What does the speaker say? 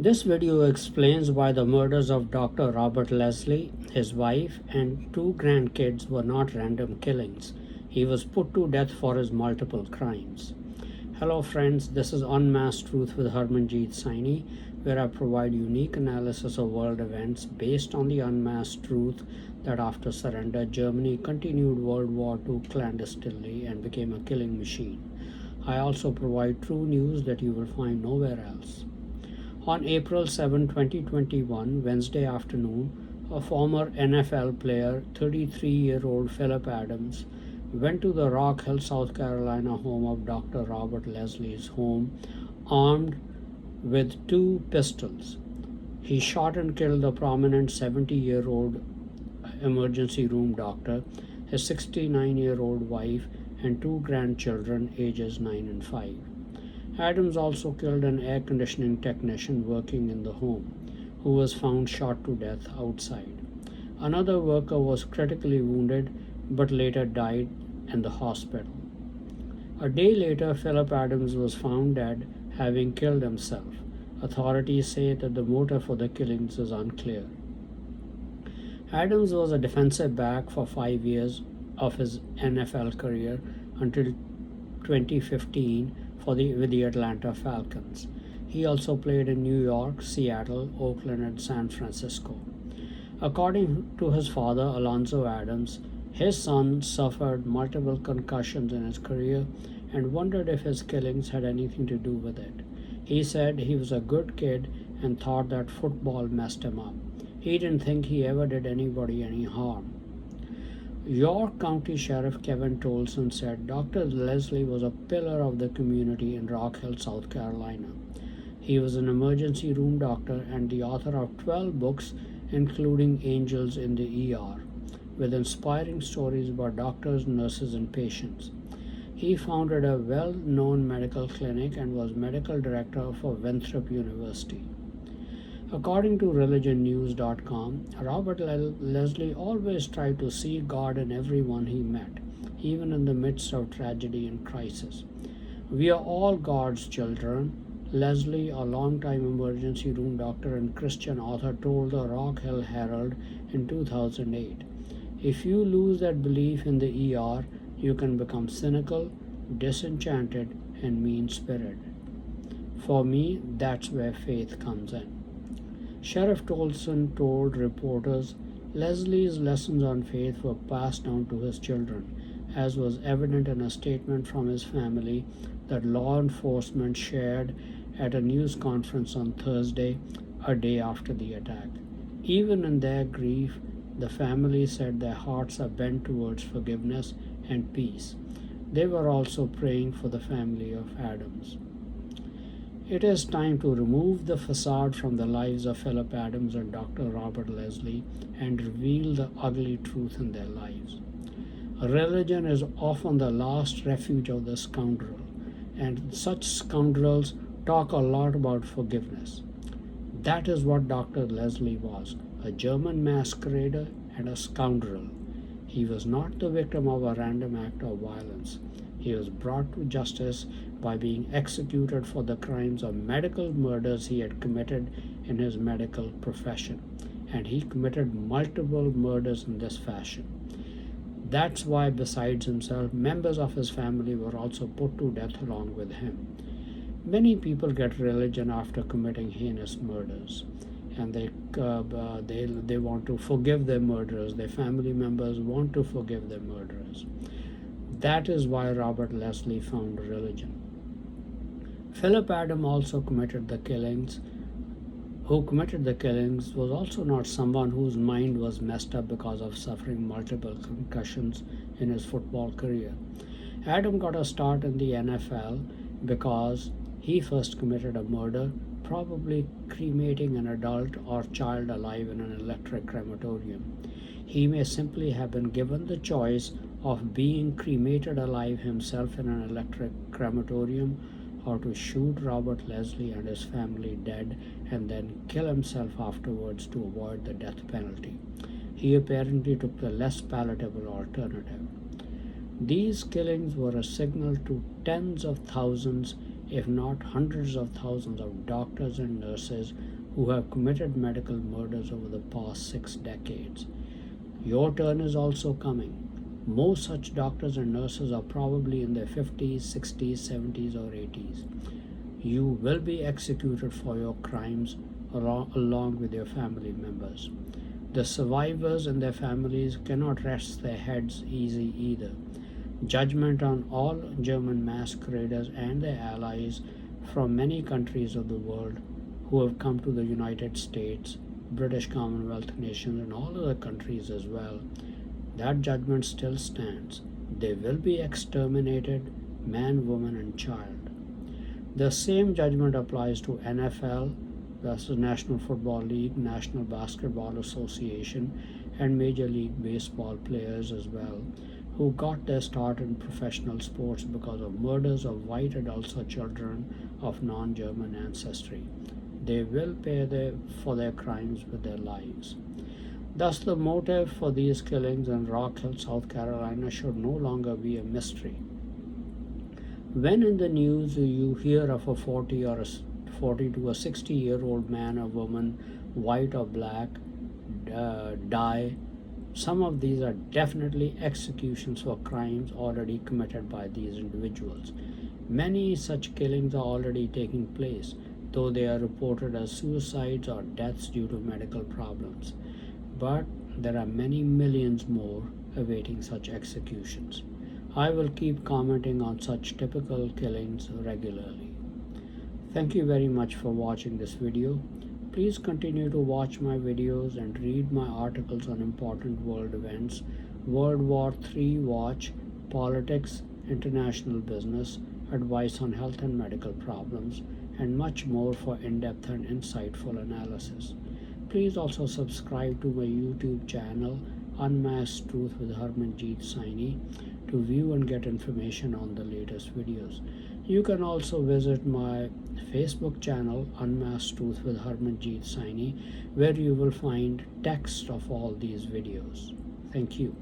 This video explains why the murders of Dr. Robert Leslie, his wife, and two grandkids were not random killings. He was put to death for his multiple crimes. Hello friends, this is Unmasked Truth with Harmanjeet Saini, where I provide unique analysis of world events based on the unmasked truth that after surrender, Germany continued World War II clandestinely and became a killing machine. I also provide true news that you will find nowhere else. On April 7, 2021, Wednesday afternoon, a former NFL player, 33-year-old Philip Adams, went to the Rock Hill, South Carolina home of Dr. Robert Leslie's home armed with two pistols. He shot and killed the prominent 70-year-old emergency room doctor, his 69-year-old wife, and two grandchildren ages 9 and 5. Adams also killed an air conditioning technician working in the home, who was found shot to death outside. Another worker was critically wounded but later died in the hospital. A day later, Philip Adams was found dead, having killed himself. Authorities say that the motive for the killings is unclear. Adams was a defensive back for 5 years of his NFL career until 2015 with the Atlanta Falcons. He also played in New York, Seattle, Oakland, and San Francisco. According to his father, Alonzo Adams, his son suffered multiple concussions in his career and wondered if his killings had anything to do with it. He said he was a good kid and thought that football messed him up. He didn't think he ever did anybody any harm. York County Sheriff Kevin Tolson said Dr. Leslie was a pillar of the community in Rock Hill, South Carolina. He was an emergency room doctor and the author of 12 books, including Angels in the ER, with inspiring stories about doctors, nurses, and patients. He founded a well-known medical clinic and was medical director for Winthrop University. According to religionnews.com, Robert Leslie always tried to see God in everyone he met, even in the midst of tragedy and crisis. We are all God's children, Leslie, a longtime emergency room doctor and Christian author, told the Rock Hill Herald in 2008. If you lose that belief in the ER, you can become cynical, disenchanted, and mean-spirited. For me, that's where faith comes in. Sheriff Tolson told reporters Leslie's lessons on faith were passed down to his children, as was evident in a statement from his family that law enforcement shared at a news conference on Thursday, a day after the attack. Even in their grief, the family said their hearts are bent towards forgiveness and peace. They were also praying for the family of Adams. It is time to remove the facade from the lives of Philip Adams and Dr. Robert Leslie and reveal the ugly truth in their lives. Religion is often the last refuge of the scoundrel, and such scoundrels talk a lot about forgiveness. That is what Dr. Leslie was, a German masquerader and a scoundrel. He was not the victim of a random act of violence. He was brought to justice by being executed for the crimes of medical murders he had committed in his medical profession, and he committed multiple murders in this fashion. That's why, besides himself, members of his family were also put to death along with him. Many people get religion after committing heinous murders, and they want to forgive their murderers. Their family members want to forgive their murderers. That is why Robert Leslie found religion. Philip Adams also committed the killings. Who committed the killings was also not someone whose mind was messed up because of suffering multiple concussions in his football career. Adam got a start in the NFL because he first committed a murder, probably cremating an adult or child alive in an electric crematorium. He may simply have been given the choice of being cremated alive himself in an electric crematorium or to shoot Robert Leslie and his family dead and then kill himself afterwards to avoid the death penalty. He apparently took the less palatable alternative. These killings were a signal to tens of thousands if not hundreds of thousands of doctors and nurses who have committed medical murders over the past 6 decades. Your turn is also coming. Most such doctors and nurses are probably in their 50s, 60s, 70s, or 80s. You will be executed for your crimes along with your family members. The survivors and their families cannot rest their heads easy either. Judgment on all German masqueraders and their allies from many countries of the world who have come to the United States, British Commonwealth nations, and all other countries as well. That judgment still stands. They will be exterminated, man, woman, and child. The same judgment applies to NFL, that's the National Football League, National Basketball Association, and Major League Baseball players as well, who got their start in professional sports because of murders of white adults or children of non-German ancestry. They will pay for their crimes with their lives. Thus, the motive for these killings in Rock Hill, South Carolina should no longer be a mystery. When in the news you hear of a 40 to a 60-year-old man or woman, white or black, die, some of these are definitely executions for crimes already committed by these individuals. Many such killings are already taking place, though they are reported as suicides or deaths due to medical problems. But there are many millions more awaiting such executions. I will keep commenting on such typical killings regularly. Thank you very much for watching this video. Please continue to watch my videos and read my articles on important world events, World War III watch, politics, international business, advice on health and medical problems, and much more for in-depth and insightful analysis. Please also subscribe to my YouTube channel, Unmasked Truth with Harmanjeet Saini, to view and get information on the latest videos. You can also visit my Facebook channel, Unmasked Truth with Harmanjeet Saini, where you will find text of all these videos. Thank you.